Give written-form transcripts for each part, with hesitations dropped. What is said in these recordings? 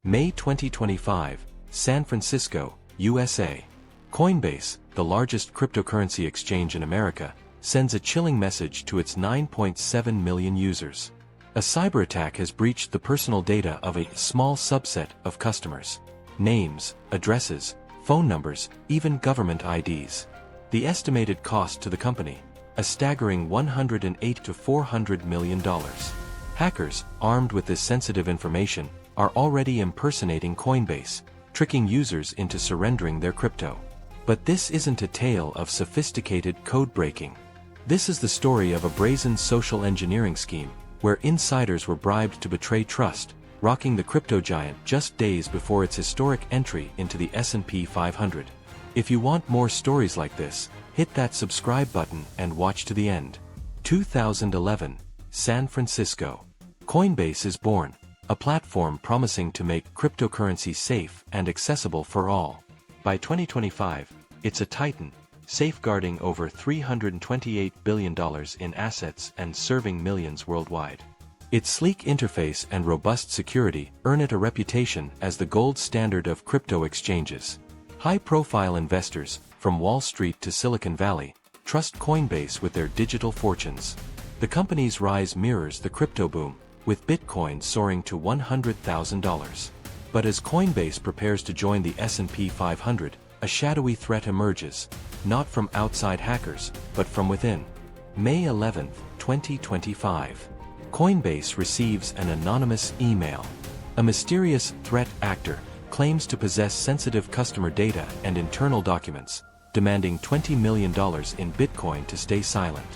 May 2025, San Francisco, USA. Coinbase, the largest cryptocurrency exchange in America, sends a chilling message to its 9.7 million users. A cyber attack has breached the personal data of a small subset of customers. Names, addresses, phone numbers, even government IDs. The estimated cost to the company, a staggering $108 to $400 million. Hackers, armed with this sensitive information, are already impersonating Coinbase, tricking users into surrendering their crypto. But this isn't a tale of sophisticated code breaking. This is the story of a brazen social engineering scheme, where insiders were bribed to betray trust, rocking the crypto giant just days before its historic entry into the S&P 500. If you want more stories like this, hit that subscribe button and watch to the end. 2011, San Francisco. Coinbase is born, a platform promising to make cryptocurrency safe and accessible for all. By 2025, it's a titan, safeguarding over $328 billion in assets and serving millions worldwide. Its sleek interface and robust security earn it a reputation as the gold standard of crypto exchanges. High-profile investors, from Wall Street to Silicon Valley, trust Coinbase with their digital fortunes. The company's rise mirrors the crypto boom, with Bitcoin soaring to $100,000. But as Coinbase prepares to join the S&P 500, a shadowy threat emerges, not from outside hackers, but from within. May 11, 2025. Coinbase receives an anonymous email. A mysterious threat actor claims to possess sensitive customer data and internal documents, demanding $20 million in Bitcoin to stay silent.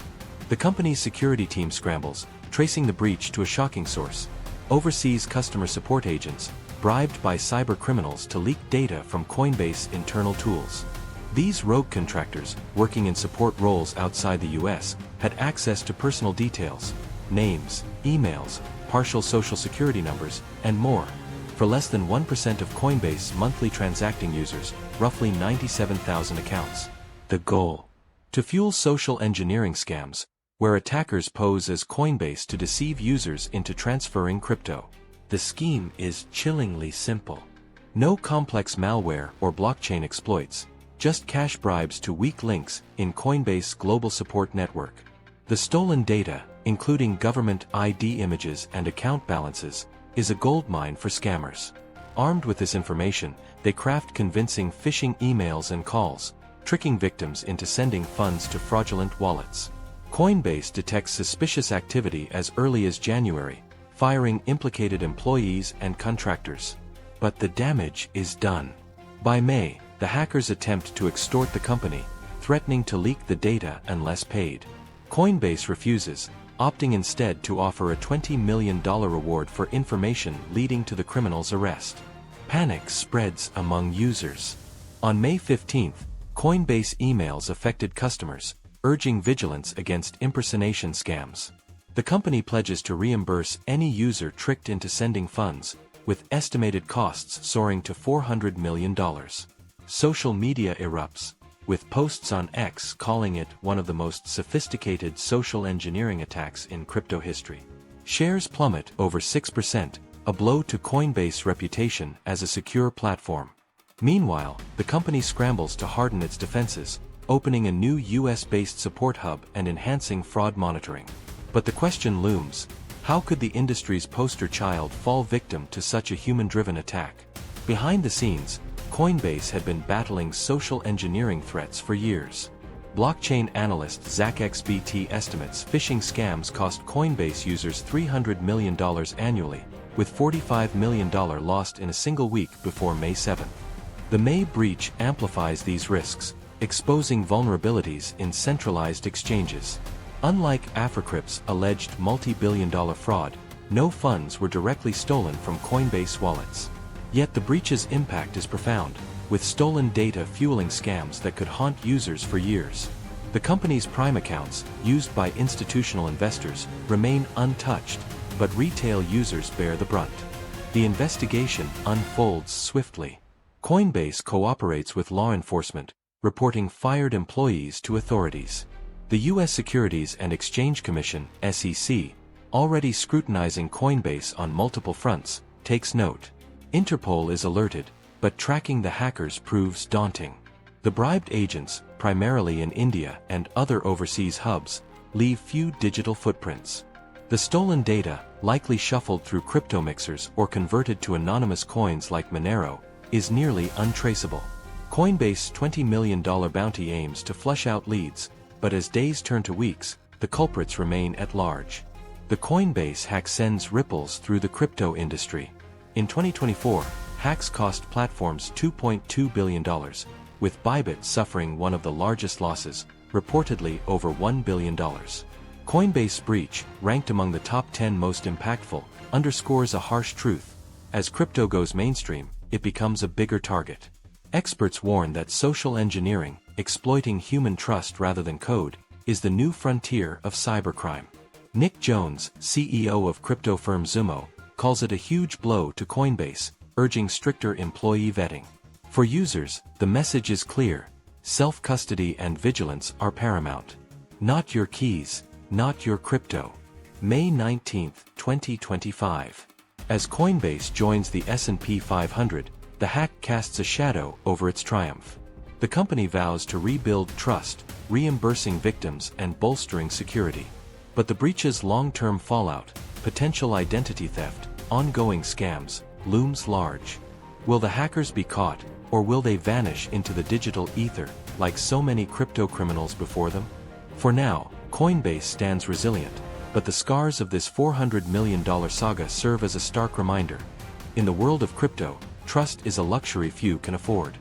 The company's security team scrambles, tracing the breach to a shocking source: overseas customer support agents, bribed by cyber criminals to leak data from Coinbase internal tools. These rogue contractors, working in support roles outside the US, had access to personal details, names, emails, partial social security numbers, and more. For less than 1% of Coinbase monthly transacting users, roughly 97,000 accounts. The goal: to fuel social engineering scams, where attackers pose as Coinbase to deceive users into transferring crypto. The scheme is chillingly simple. No complex malware or blockchain exploits, just cash bribes to weak links in Coinbase global support network. The stolen data, including government ID images and account balances, is a goldmine for scammers. Armed with this information, they craft convincing phishing emails and calls, tricking victims into sending funds to fraudulent wallets. Coinbase detects suspicious activity as early as January, firing implicated employees and contractors. But the damage is done. By May, the hackers attempt to extort the company, threatening to leak the data unless paid. Coinbase refuses, opting instead to offer a $20 million reward for information leading to the criminal's arrest. Panic spreads among users. On May 15, Coinbase emails affected customers, urging vigilance against impersonation scams. The company pledges to reimburse any user tricked into sending funds, with estimated costs soaring to $400 million. Social media erupts, with posts on X calling it one of the most sophisticated social engineering attacks in crypto history. Shares plummet over 6%, a blow to Coinbase's reputation as a secure platform. Meanwhile, the company scrambles to harden its defenses, opening a new US-based support hub and enhancing fraud monitoring. But the question looms: how could the industry's poster child fall victim to such a human-driven attack? Behind the scenes, Coinbase had been battling social engineering threats for years. Blockchain analyst ZachXBT estimates phishing scams cost Coinbase users $300 million annually, with $45 million lost in a single week before May 7. The May breach amplifies these risks, exposing vulnerabilities in centralized exchanges. Unlike Africrypt's alleged multi-billion-dollar fraud, no funds were directly stolen from Coinbase wallets. Yet the breach's impact is profound, with stolen data fueling scams that could haunt users for years. The company's Prime accounts, used by institutional investors, remain untouched, but retail users bear the brunt. The investigation unfolds swiftly. Coinbase cooperates with law enforcement, reporting fired employees to authorities. The U.S. Securities and Exchange Commission, SEC, already scrutinizing Coinbase on multiple fronts, takes note. Interpol is alerted, but tracking the hackers proves daunting. The bribed agents, primarily in India and other overseas hubs, leave few digital footprints. The stolen data, likely shuffled through crypto mixers or converted to anonymous coins like Monero, is nearly untraceable. Coinbase's $20 million bounty aims to flush out leads, but as days turn to weeks, the culprits remain at large. The Coinbase hack sends ripples through the crypto industry. In 2024, hacks cost platforms $2.2 billion, with Bybit suffering one of the largest losses, reportedly over $1 billion. Coinbase breach, ranked among the top 10 most impactful, underscores a harsh truth. As crypto goes mainstream, it becomes a bigger target. Experts warn that social engineering, exploiting human trust rather than code, is the new frontier of cybercrime. Nick Jones, CEO of crypto firm Zumo, calls it a huge blow to Coinbase, urging stricter employee vetting. For users, the message is clear: self-custody and vigilance are paramount. Not your keys, not your crypto. May 19, 2025. As Coinbase joins the S&P 500, the hack casts a shadow over its triumph. The company vows to rebuild trust, reimbursing victims and bolstering security. But the breach's long-term fallout, potential identity theft, ongoing scams, looms large. Will the hackers be caught, or will they vanish into the digital ether, like so many crypto criminals before them? For now, Coinbase stands resilient, but the scars of this $400 million saga serve as a stark reminder. In the world of crypto, trust is a luxury few can afford.